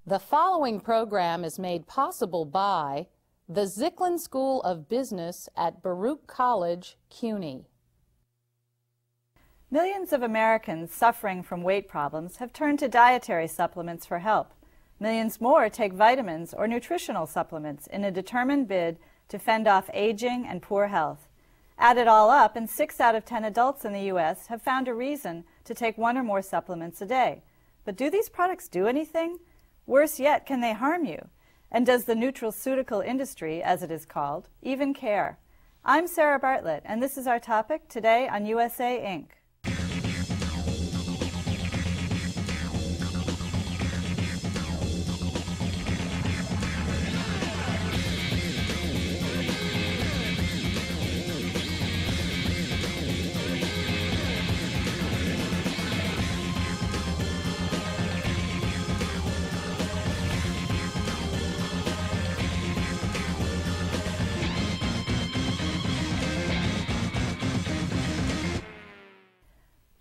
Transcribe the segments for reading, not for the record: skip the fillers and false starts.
The following program is made possible by the Zicklin School of Business at Baruch College, CUNY. Millions of Americans suffering from weight problems have turned to dietary supplements for help. Millions more take vitamins or nutritional supplements in a determined bid to fend off aging and poor health. Add it all up, and 6 out of 10 adults in the U.S. have found a reason to take 1 or more supplements a day. But do these products do anything? Worse yet, can they harm you? And does the nutraceutical industry, as it is called, even care? I'm Sarah Bartlett, and this is our topic today on USA Inc.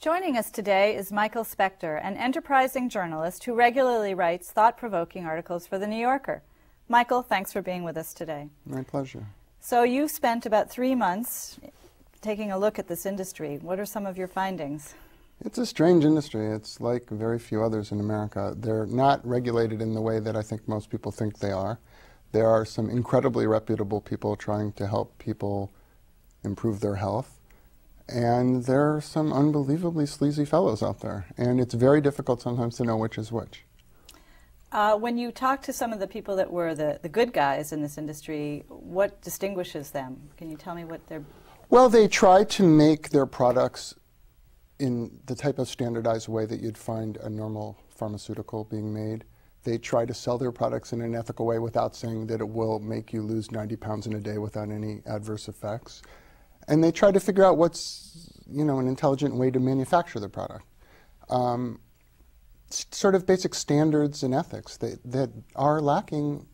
Joining us today is Michael Specter, an enterprising journalist who regularly writes thought-provoking articles for The New Yorker. Michael, thanks for being with us today. My pleasure. So you've spent about 3 months taking a look at this industry. What are some of your findings? It's a strange industry. It's like very few others in America. They're not regulated in the way that I think most people think they are. There are some incredibly reputable people trying to help people improve their health. And there are some unbelievably sleazy fellows out there. And it's very difficult sometimes to know which is which. When you talk to some of the people that were the good guys in this industry, what distinguishes them? Can you tell me what they're... Well, they try to make their products in the type of standardized way that you'd find a normal pharmaceutical being made. They try to sell their products in an ethical way without saying that it will make you lose 90 pounds in a day without any adverse effects. And they try to figure out what's, an intelligent way to manufacture the product. Sort of basic standards and ethics that are lacking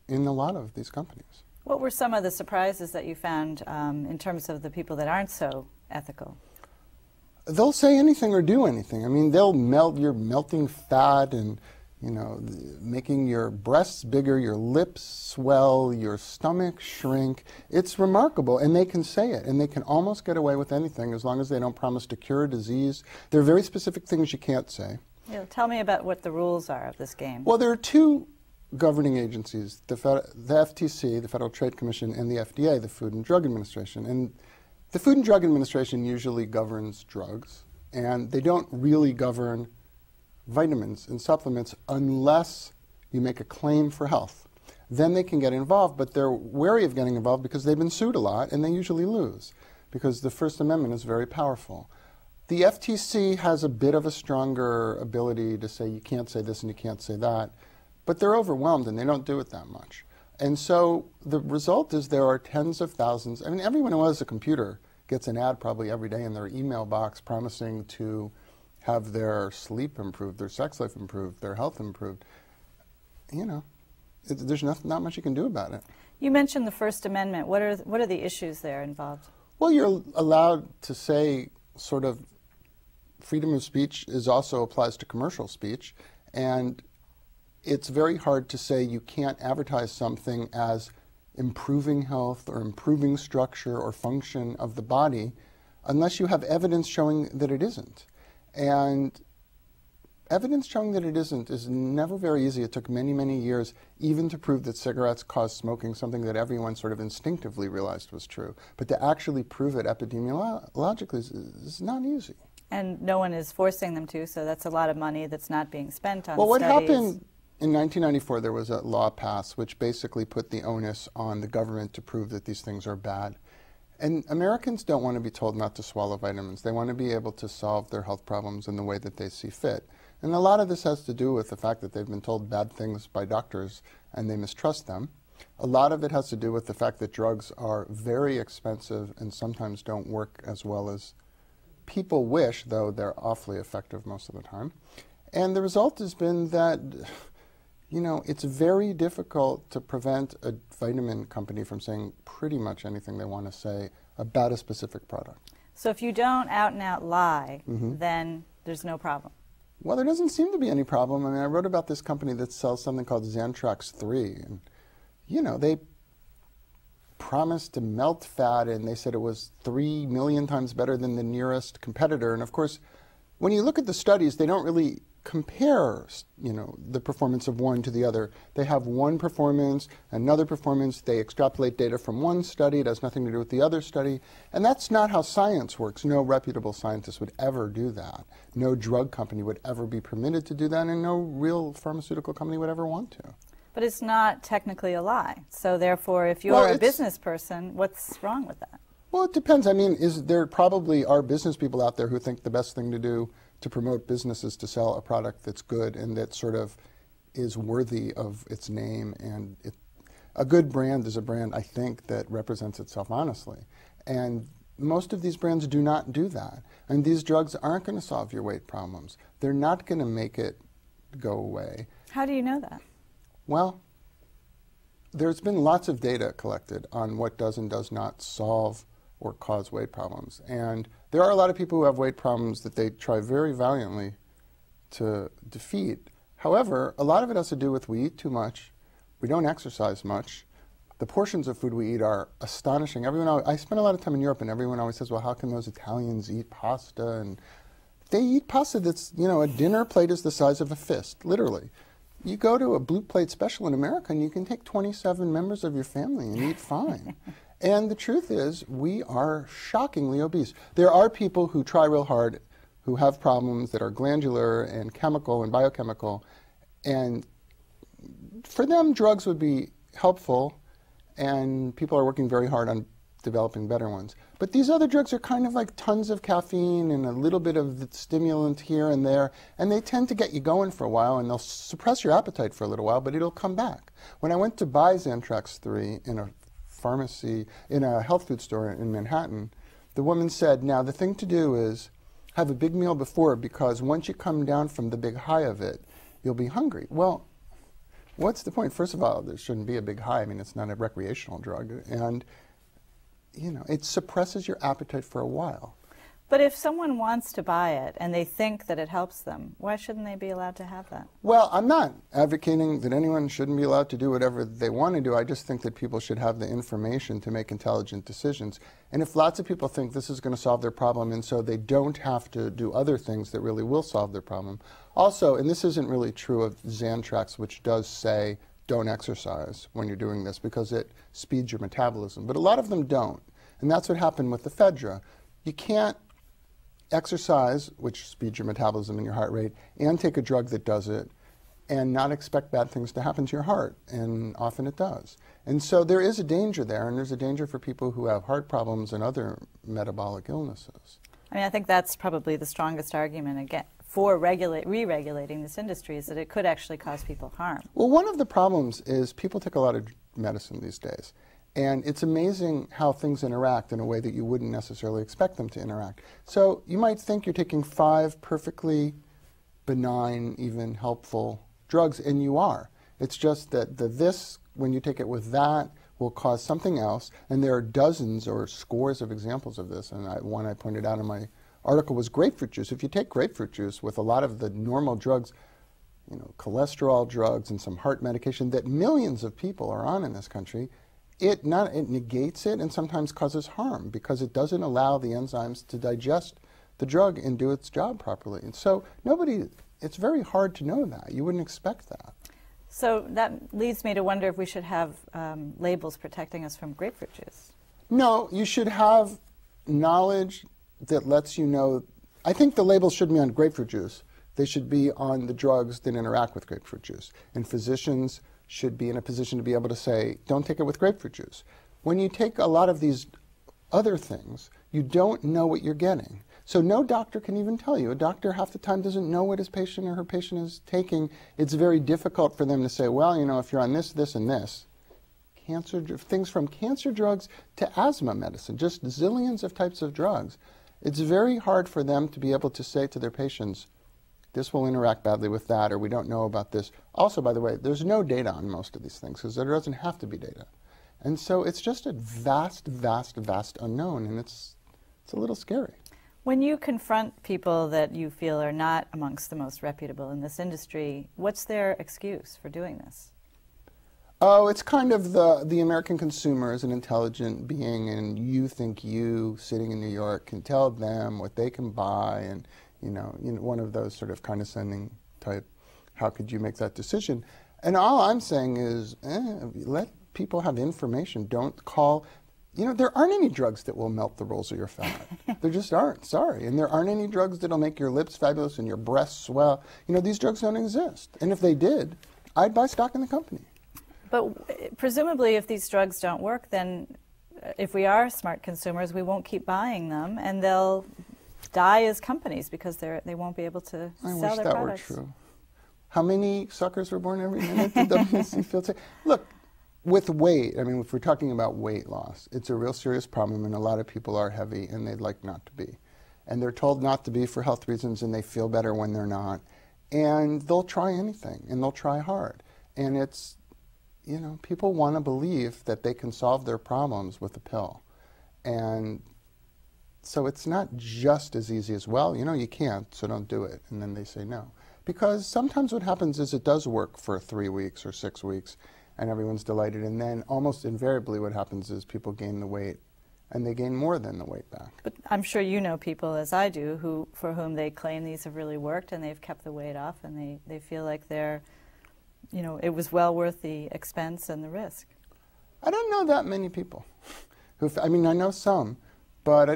in a lot of these companies. What were some of the surprises that you found in terms of the people that aren't so ethical? They'll say anything or do anything. I mean, they'll melt your melting fat and making your breasts bigger, your lips swell, your stomach shrink. It's remarkable, and they can say it, and they can almost get away with anything as long as they don't promise to cure a disease. There are very specific things you can't say. Tell me about what the rules are of this game. Well, there are 2 governing agencies, the FTC, the Federal Trade Commission, and the FDA, the Food and Drug Administration. And the Food and Drug Administration usually governs drugs, and they don't really govern vitamins and supplements unless you make a claim for health. Then they can get involved, but they're wary of getting involved because they've been sued a lot, and they usually lose because the First Amendment is very powerful. The FTC has a bit of a stronger ability to say you can't say this and you can't say that, but they're overwhelmed and they don't do it that much. And so the result is there are tens of thousands. I mean, everyone who has a computer gets an ad probably every day in their email box promising to have their sleep improved, their sex life improved, their health improved. There's not much you can do about it. You mentioned the First Amendment. What are the issues there involved? Well, you're allowed to say sort of freedom of speech also applies to commercial speech, and it's very hard to say you can't advertise something as improving health or improving structure or function of the body unless you have evidence showing that it isn't. And evidence showing that it isn't is never very easy. It took many, many years even to prove that cigarettes cause smoking, something that everyone sort of instinctively realized was true. But to actually prove it epidemiologically is not easy. And no one is forcing them to, so that's a lot of money that's not being spent on studies. Well, what happened in 1994, there was a law passed which basically put the onus on the government to prove that these things are bad. And Americans don't want to be told not to swallow vitamins. They want to be able to solve their health problems in the way that they see fit. And a lot of this has to do with the fact that they've been told bad things by doctors and they mistrust them. A lot of it has to do with the fact that drugs are very expensive and sometimes don't work as well as people wish, though they're awfully effective most of the time. And the result has been that it's very difficult to prevent a vitamin company from saying pretty much anything they want to say about a specific product. So if you don't out and out lie, then there's no problem. Well, there doesn't seem to be any problem. I mean, I wrote about this company that sells something called Xantrax 3, and, you know, they promised to melt fat, and they said it was 3 million times better than the nearest competitor. And of course, when you look at the studies, they don't really compare, you know, the performance of one to the other. They have one performance, another performance. They extrapolate data from one study. It has nothing to do with the other study. And that's not how science works. No reputable scientist would ever do that. No drug company would ever be permitted to do that, and no real pharmaceutical company would ever want to. But it's not technically a lie. So therefore, if you're a business person, what's wrong with that? Well, it depends. I mean, there probably are business people out there who think the best thing to do to promote business is to sell a product that's good and that sort of is worthy of its name. And a good brand is a brand, I think, that represents itself honestly. And most of these brands do not do that. And these drugs aren't going to solve your weight problems. They're not going to make it go away. How do you know that? Well, there's been lots of data collected on what does and does not solve or cause weight problems. And there are a lot of people who have weight problems that they try very valiantly to defeat. However, a lot of it has to do with we eat too much, we don't exercise much, the portions of food we eat are astonishing. I spend a lot of time in Europe, and everyone always says, well, how can those Italians eat pasta? And they eat pasta that's, you know, a dinner plate is the size of a fist, literally. You go to a blue plate special in America, and you can take 27 members of your family and eat fine. And the truth is, we are shockingly obese. There are people who try real hard, who have problems that are glandular and chemical and biochemical, and for them, drugs would be helpful, and people are working very hard on developing better ones. But these other drugs are kind of like tons of caffeine and a little bit of the stimulant here and there, and they tend to get you going for a while, and they'll suppress your appetite for a little while, but it'll come back. When I went to buy Xantrax 3 in a pharmacy, in a health food store in Manhattan, the woman said, now the thing to do is have a big meal before, because once you come down from the big high of it, you'll be hungry. Well, what's the point? First of all, there shouldn't be a big high. I mean, it's not a recreational drug. And, you know, it suppresses your appetite for a while. But if someone wants to buy it and they think that it helps them, why shouldn't they be allowed to have that? Well, I'm not advocating that anyone shouldn't be allowed to do whatever they want to do. I just think that people should have the information to make intelligent decisions. And if lots of people think this is going to solve their problem, and so they don't have to do other things that really will solve their problem. Also, and this isn't really true of Xantrax, which does say don't exercise when you're doing this because it speeds your metabolism. But a lot of them don't. And that's what happened with the ephedra. You can't exercise, which speeds your metabolism and your heart rate, and take a drug that does it, and not expect bad things to happen to your heart, and often it does. And so there is a danger there, and there's a danger for people who have heart problems and other metabolic illnesses. I mean, I think that's probably the strongest argument again for re-regulating this industry, is that it could actually cause people harm. Well, one of the problems is people take a lot of medicine these days. And it's amazing how things interact in a way that you wouldn't necessarily expect them to interact. So you might think you're taking 5 perfectly benign, even helpful drugs, and you are. It's just that this, when you take it with that, will cause something else. And there are dozens or scores of examples of this. And one I pointed out in my article was grapefruit juice. If you take grapefruit juice with a lot of the normal drugs, you know, cholesterol drugs and some heart medication that millions of people are on in this country, it negates it and sometimes causes harm because it doesn't allow the enzymes to digest the drug and do its job properly. And so it's very hard to know that. You wouldn't expect that. So that leads me to wonder if we should have labels protecting us from grapefruit juice. No, you should have knowledge that lets you know. I think the labels shouldn't be on grapefruit juice. They should be on the drugs that interact with grapefruit juice. And physicians should be in a position to be able to say, don't take it with grapefruit juice. When you take a lot of these other things, you don't know what you're getting. So no doctor can even tell you. A doctor half the time doesn't know what his patient or her patient is taking. It's very difficult for them to say, well, you know, if you're on this, this, and this, things from cancer drugs to asthma medicine, just zillions of types of drugs. It's very hard for them to be able to say to their patients, this will interact badly with that, or we don't know about this. Also, by the way, there's no data on most of these things because there doesn't have to be data. And so it's just a vast, vast, vast unknown, and it's a little scary. When you confront people that you feel are not amongst the most reputable in this industry, what's their excuse for doing this? Oh, it's kind of the American consumer is an intelligent being, and you think you, sitting in New York, can tell them what they can buy, and one of those sort of condescending type, how could you make that decision? And all I'm saying is, let people have information. Don't call. There aren't any drugs that will melt the rolls of your fat. There just aren't, sorry. And there aren't any drugs that'll make your lips fabulous and your breasts swell. These drugs don't exist. And if they did, I'd buy stock in the company. But presumably if these drugs don't work, then if we are smart consumers, we won't keep buying them, and they'll die as companies because they won't be able to sell their products. I wish that were true. How many suckers were born every minute? The WC field say. Look, with weight, I mean, if we're talking about weight loss, it's a real serious problem, and a lot of people are heavy, and they'd like not to be. And they're told not to be for health reasons, and they feel better when they're not. And they'll try anything, and they'll try hard. And it's, people want to believe that they can solve their problems with a pill. And so it's not just as easy as, well, you can't, so don't do it. And then they say no. Because sometimes what happens is it does work for 3 weeks or 6 weeks, and everyone's delighted, and then almost invariably what happens is people gain the weight, and they gain more than the weight back. But I'm sure you know people, as I do, for whom they claim these have really worked, and they've kept the weight off, and they feel like they're, it was well worth the expense and the risk. I don't know that many people. I know some, but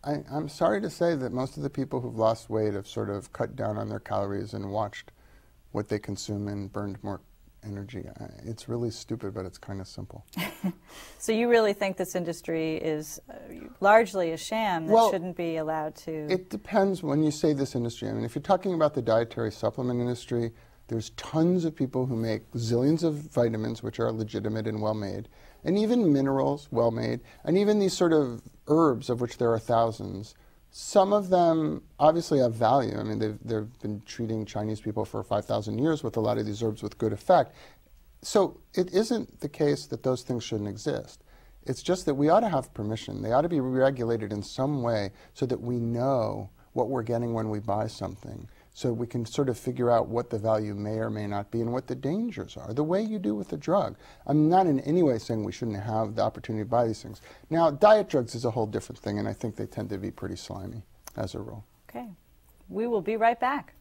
I'm sorry to say that most of the people who've lost weight have sort of cut down on their calories and watched what they consume and burned more energy. It's really stupid, but it's kind of simple. So you really think this industry is largely a sham that shouldn't be allowed to... It depends when you say this industry. I mean, if you're talking about the dietary supplement industry, there's tons of people who make zillions of vitamins, which are legitimate and well-made, and even minerals, well-made, and even these sort of herbs, of which there are thousands. Some of them obviously have value. I mean, they've been treating Chinese people for 5,000 years with a lot of these herbs with good effect. So it isn't the case that those things shouldn't exist. It's just that we ought to have permission. They ought to be regulated in some way so that we know what we're getting when we buy something, so we can sort of figure out what the value may or may not be and what the dangers are, the way you do with a drug. I'm not in any way saying we shouldn't have the opportunity to buy these things. Now, diet drugs is a whole different thing, and I think they tend to be pretty slimy as a rule. Okay. We will be right back.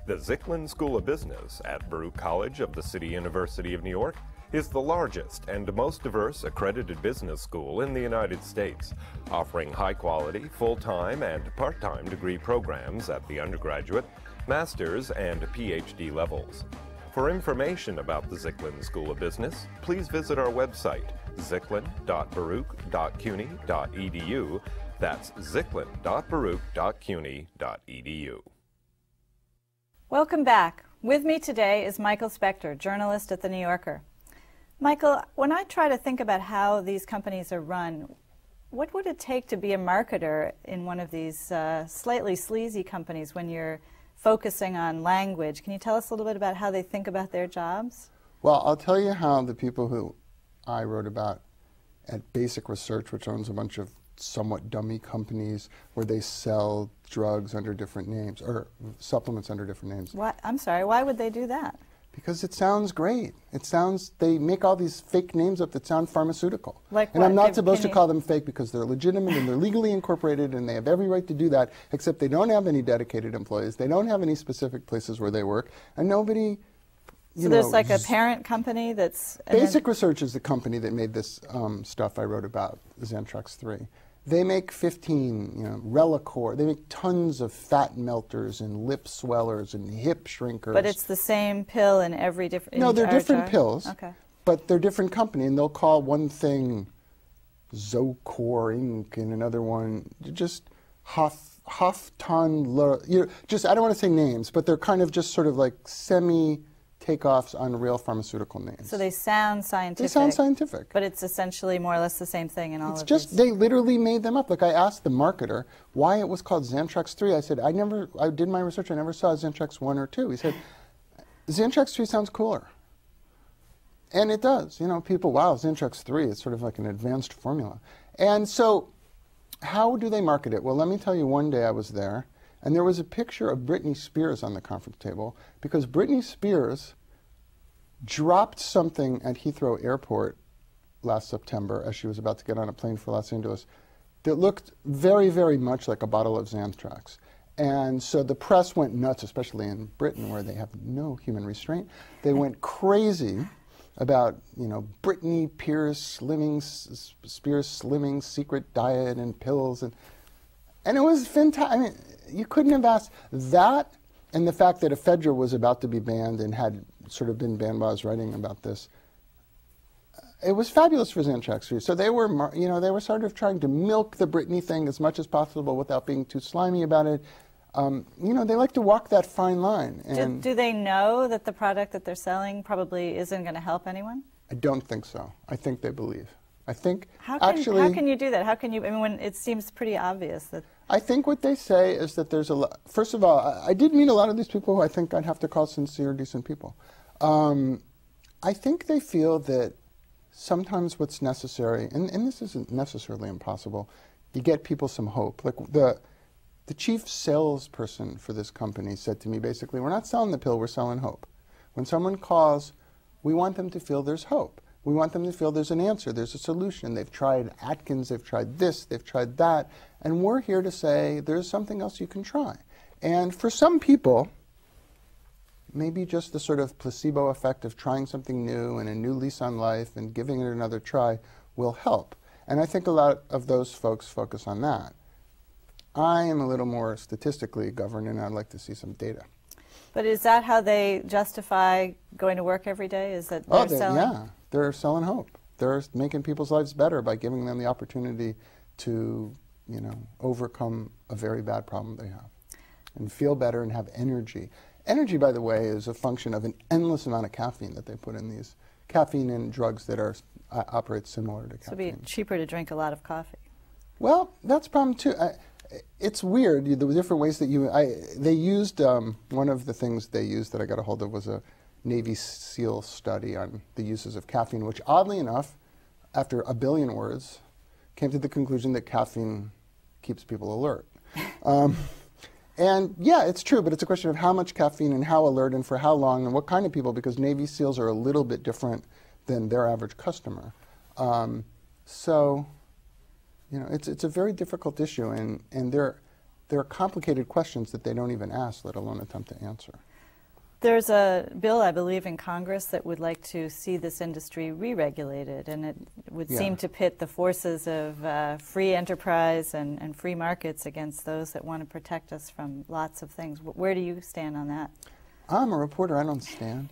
The Zicklin School of Business at Baruch College of the City University of New York is the largest and most diverse accredited business school in the United States, offering high-quality, full-time and part-time degree programs at the undergraduate, master's, and PhD levels. For information about the Zicklin School of Business, please visit our website, zicklin.baruch.cuny.edu. That's zicklin.baruch.cuny.edu. Welcome back. With me today is Michael Specter, journalist at The New Yorker. Michael, when I try to think about how these companies are run, what would it take to be a marketer in one of these slightly sleazy companies when you're focusing on language? Can you tell us a little bit about how they think about their jobs? Well, I'll tell you how the people who I wrote about at Basic Research, which owns a bunch of somewhat dummy companies where they sell drugs under different names, or supplements under different names. I'm sorry, why would they do that? Because it sounds great. They make all these fake names up that sound pharmaceutical. Like and what? I'm not supposed to call them fake because they're legitimate and they're legally incorporated and they have every right to do that, except they don't have any dedicated employees. They don't have any specific places where they work, and nobody, So there's like a parent company that's... Basic Research is the company that made this stuff I wrote about, Xantrax 3. They make 15, Relicor. They make tons of fat melters and lip swellers and hip shrinkers. But it's the same pill in every different... No, they're different pills. Okay. But they're different company, and they'll call one thing Zocor Inc. and another one just Hofton. Just I don't want to say names, but they're kind of just sort of like semi-takeoffs on real pharmaceutical names. So they sound scientific. They sound scientific. But it's essentially more or less the same thing in all of these. It's just, they literally made them up. Like I asked the marketer why it was called Xantrax 3. I said, I did my research, I never saw Xantrax 1 or 2. He said, Xantrax 3 sounds cooler. And it does. People, wow, Xantrax 3 is sort of like an advanced formula. And so How do they market it? Well, let me tell you, one day I was there, and there was a picture of Britney Spears on the conference table, because Britney Spears dropped something at Heathrow Airport last September as she was about to get on a plane for Los Angeles that looked very, very much like a bottle of Xanthrax. And so the press went nuts, especially in Britain, where they have no human restraint. They went crazy about, Britney Spears slimming secret diet and pills. And it was fantastic. I mean, you couldn't have asked that, and the fact that ephedra was about to be banned and had sort of been banned while I was writing about this. It was fabulous for Xanthrax. So they were, they were sort of trying to milk the Britney thing as much as possible without being too slimy about it. They like to walk that fine line. And do they know that the product that they're selling probably isn't going to help anyone? I don't think so. I think they believe. I think how actually... can you do that? How can you, when it seems pretty obvious that... I think what they say is that there's a lot... First of all, I did meet a lot of these people who I think I'd have to call sincere, decent people. I think they feel that sometimes what's necessary, and this isn't necessarily impossible, you get people some hope. Like the chief salesperson for this company said to me, basically, we're not selling the pill, we're selling hope. When someone calls, we want them to feel there's hope. We want them to feel there's an answer, there's a solution. They've tried Atkins, they've tried this, they've tried that, and we're here to say there's something else you can try. And for some people, maybe just the sort of placebo effect of trying something new and a new lease on life and giving it another try will help. And I think a lot of those folks focus on that. I am a little more statistically governed, and I'd like to see some data. But is that how they justify going to work every day? Is that they're selling? Yeah, they're selling hope. They're making people's lives better by giving them the opportunity to, overcome a very bad problem they have and feel better and have energy. Energy, by the way, is a function of an endless amount of caffeine that they put in these. Caffeine in drugs that are operate similar to caffeine. So it'd be cheaper to drink a lot of coffee. Well, that's a problem too. It's weird. The different ways that they used, one of the things they used that I got a hold of was a Navy SEAL study on the uses of caffeine, which oddly enough, after a billion words, came to the conclusion that caffeine keeps people alert. And yeah, it's true, but it's a question of how much caffeine and how alert and for how long and what kind of people, because Navy SEALs are a little bit different than their average customer. It's a very difficult issue, and there are complicated questions that they don't even ask, let alone attempt to answer. There's a bill, I believe, in Congress that would like to see this industry re-regulated, and it would seem to pit the forces of free enterprise and free markets against those that want to protect us from lots of things. Where do you stand on that? I'm a reporter, I don't stand.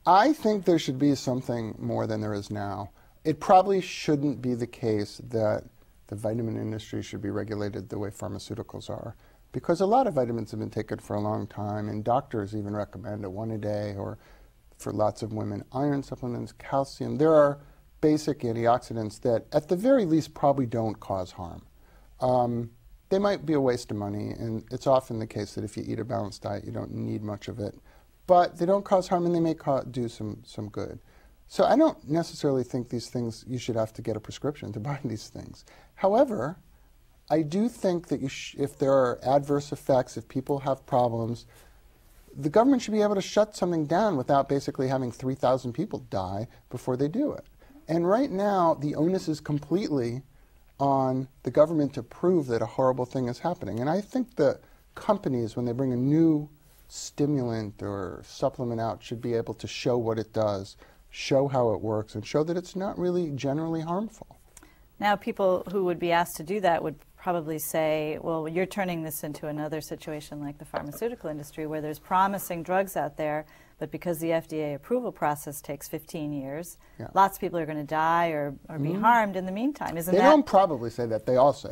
I think there should be something more than there is now. It probably shouldn't be the case that the vitamin industry should be regulated the way pharmaceuticals are, because a lot of vitamins have been taken for a long time, and doctors even recommend one a day, or for lots of women, iron supplements, calcium. There are basic antioxidants that, at the very least, probably don't cause harm. They might be a waste of money, and it's often the case that if you eat a balanced diet, you don't need much of it. But they don't cause harm, and they may do some good. So I don't necessarily think these things, you should have to get a prescription to buy these things. However, I do think that if there are adverse effects, if people have problems, the government should be able to shut something down without basically having 3,000 people die before they do it. And right now, the onus is completely on the government to prove that a horrible thing is happening. And I think that companies, when they bring a new stimulant or supplement out, should be able to show what it does, show how it works, and show that it's not really generally harmful. Now, people who would be asked to do that would probably say, well, you're turning this into another situation like the pharmaceutical industry, where there's promising drugs out there, but because the FDA approval process takes 15 years, lots of people are going to die or be harmed in the meantime. Isn't that? They don't probably say that. They all say,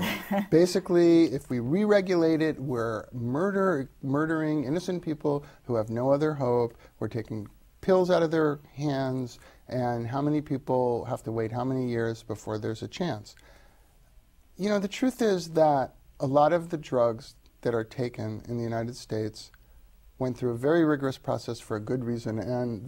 basically, if we re-regulate it, we're murdering innocent people who have no other hope. We're taking pills out of their hands, and how many people have to wait how many years before there's a chance? The truth is that a lot of the drugs that are taken in the United States went through a very rigorous process for a good reason, and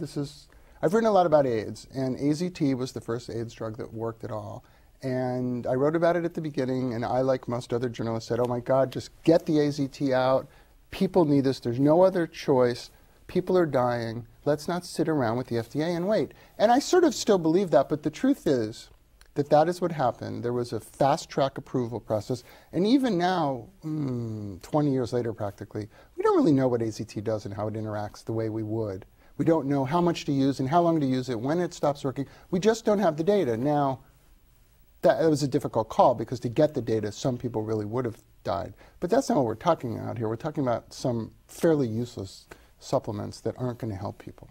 I've written a lot about AIDS, and AZT was the first AIDS drug that worked at all, And I wrote about it at the beginning, and I, like most other journalists, said, oh my God, just get the AZT out. People need this. There's no other choice. People are dying. Let's not sit around with the FDA and wait. And I sort of still believe that, but the truth is that that is what happened. There was a fast-track approval process. And even now, 20 years later practically, we don't really know what AZT does and how it interacts the way we would. We don't know how much to use and how long to use it, when it stops working. We just don't have the data. Now, that was a difficult call because to get the data, some people really would have died. But that's not what we're talking about here. We're talking about some fairly useless supplements that aren't going to help people.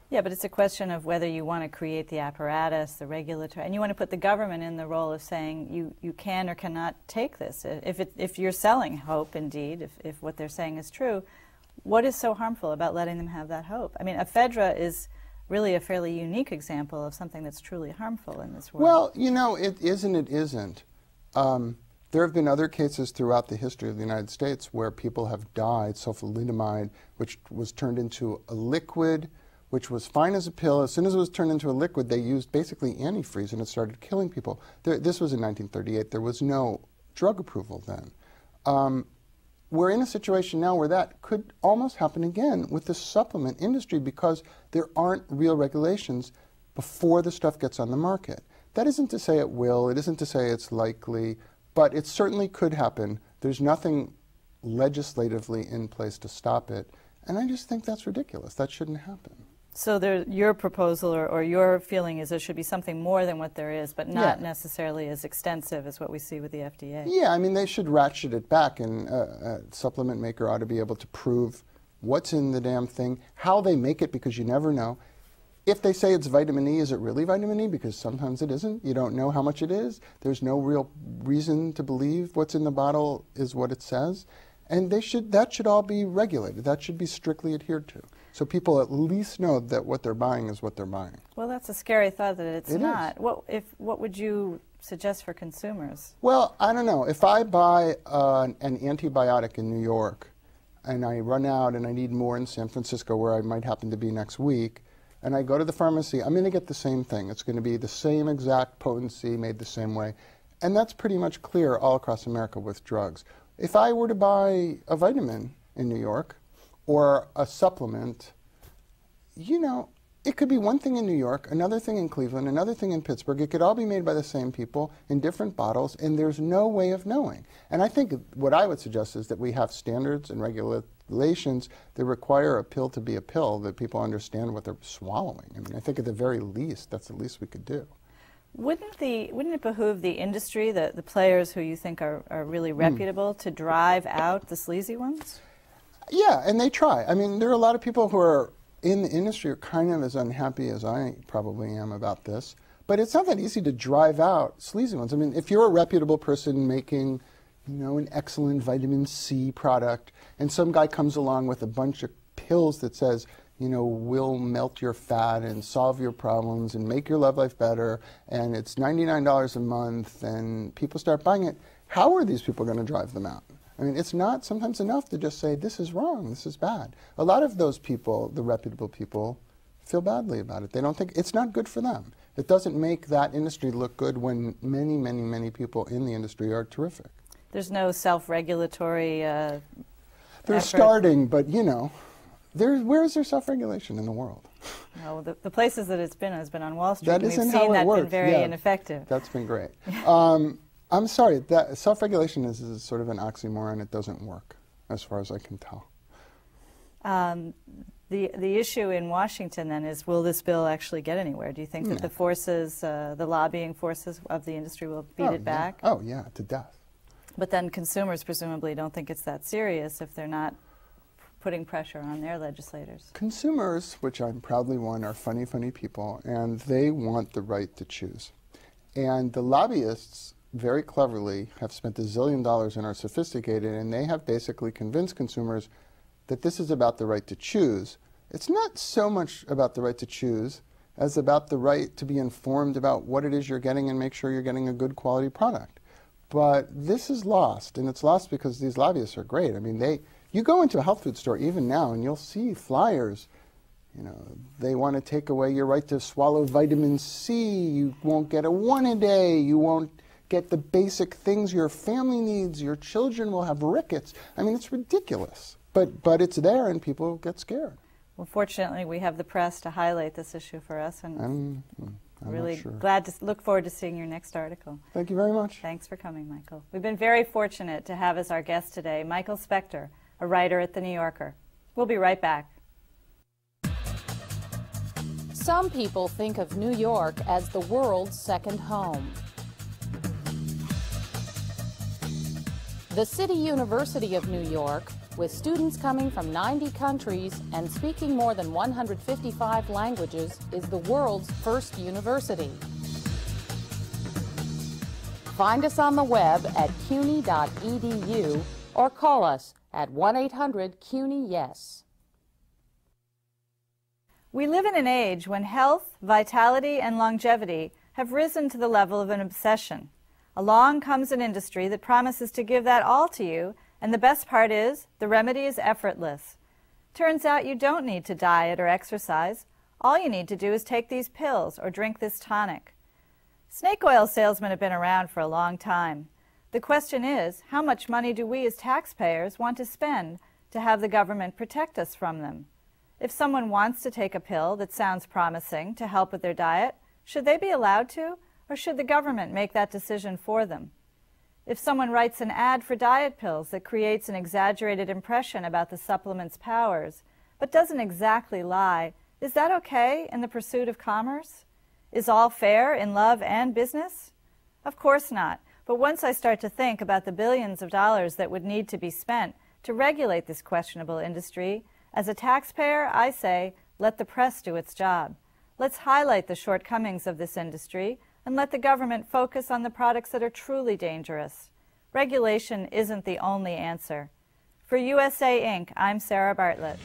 Yeah, but it's a question of whether you want to create the apparatus, the regulatory, and you want to put the government in the role of saying you can or cannot take this. If you're selling hope, indeed, if what they're saying is true, what is so harmful about letting them have that hope? I mean, ephedra is really a fairly unique example of something that's truly harmful in this world. Well, you know, it isn't. There have been other cases throughout the history of the United States where people have died, sulfanilamide, which was turned into a liquid, which was fine as a pill. As soon as it was turned into a liquid, they used basically antifreeze, and it started killing people. This was in 1938. There was no drug approval then. We're in a situation now where that could almost happen again with the supplement industry because there aren't real regulations before the stuff gets on the market. That isn't to say it will, it isn't to say it's likely, but it certainly could happen. There's nothing legislatively in place to stop it, and I just think that's ridiculous. That shouldn't happen. So your proposal or your feeling is there should be something more than what there is, but not necessarily as extensive as what we see with the FDA. Yeah, I mean, they should ratchet it back, and a supplement maker ought to be able to prove what's in the damn thing, how they make it, because you never know. If they say it's vitamin E, is it really vitamin E? Because sometimes it isn't. You don't know how much it is. There's no real reason to believe what's in the bottle is what it says. And that should all be regulated. That should be strictly adhered to. So people at least know that what they're buying is what they're buying. Well, that's a scary thought that it's not. Is. What would you suggest for consumers? Well, I don't know. If I buy an antibiotic in New York and I run out and I need more in San Francisco where I might happen to be next week, and I go to the pharmacy, I'm going to get the same thing. It's going to be the same exact potency, made the same way. And that's pretty much clear all across America with drugs. If I were to buy a vitamin in New York or a supplement, you know, it could be one thing in New York, another thing in Cleveland, another thing in Pittsburgh. It could all be made by the same people in different bottles, and there's no way of knowing. And I think what I would suggest is that we have standards and regulations that require a pill to be a pill, that people understand what they're swallowing. I mean, I think at the very least, that's the least we could do. Wouldn't it behoove the industry, the players who you think are really reputable, to drive out the sleazy ones? Yeah, and they try. I mean, there are a lot of people who are in the industry who are kind of as unhappy as I probably am about this. But it's not that easy to drive out sleazy ones. I mean, if you're a reputable person making, you know, an excellent vitamin C product, and some guy comes along with a bunch of pills that says, you know, will melt your fat and solve your problems and make your love life better, and it's $99 a month, and people start buying it, how are these people going to drive them out? I mean, it's not sometimes enough to just say, this is wrong, this is bad. A lot of those people, the reputable people, feel badly about it. They don't think, it's not good for them. It doesn't make that industry look good when many, many, many people in the industry are terrific. There's no self-regulatory They're starting, but you know, where is there self-regulation in the world? No, the places that it's been has been on Wall Street. That and isn't we've how seen it that works. been very ineffective. That's been great. I'm sorry, that self-regulation is sort of an oxymoron. It doesn't work, as far as I can tell. The issue in Washington then is, will this bill actually get anywhere? Do you think that the forces, the lobbying forces of the industry will beat it back? Oh yeah, to death. But then consumers presumably don't think it's that serious if they're not putting pressure on their legislators. Consumers, which I'm proudly one, are funny, funny people, and they want the right to choose. And the lobbyists very cleverly have spent $1 zillion and are sophisticated, and they have basically convinced consumers that this is about the right to choose. It's not so much about the right to choose as about the right to be informed about what it is you're getting and make sure you're getting a good quality product. But this is lost, and it's lost because these lobbyists are great. I mean, you go into a health food store even now, and you'll see flyers You know, they want to take away your right to swallow vitamin C. You won't get a 1 a day. You won't get the basic things your family needs. Your children will have rickets. I mean, it's ridiculous. But it's there, and people get scared. Well, fortunately, we have the press to highlight this issue for us, and I'm really not sure. glad to look forward to seeing your next article. Thank you very much. Thanks for coming, Michael. We've been very fortunate to have as our guest today Michael Specter, a writer at The New Yorker. We'll be right back. Some people think of New York as the world's second home. The City University of New York, with students coming from 90 countries and speaking more than 155 languages, is the world's first university. Find us on the web at cuny.edu or call us at 1-800-CUNY-YES. We live in an age when health, vitality, and longevity have risen to the level of an obsession. Along comes an industry that promises to give that all to you, and the best part is, the remedy is effortless. Turns out you don't need to diet or exercise. All you need to do is take these pills or drink this tonic. Snake oil salesmen have been around for a long time. The question is, how much money do we as taxpayers want to spend to have the government protect us from them? If someone wants to take a pill that sounds promising to help with their diet, should they be allowed to, or should the government make that decision for them? If someone writes an ad for diet pills that creates an exaggerated impression about the supplement's powers, but doesn't exactly lie, is that okay in the pursuit of commerce? Is all fair in love and business? Of course not, but once I start to think about the billions of dollars that would need to be spent to regulate this questionable industry, as a taxpayer, I say, let the press do its job. Let's highlight the shortcomings of this industry and let the government focus on the products that are truly dangerous. Regulation isn't the only answer. For USA Inc., I'm Sarah Bartlett.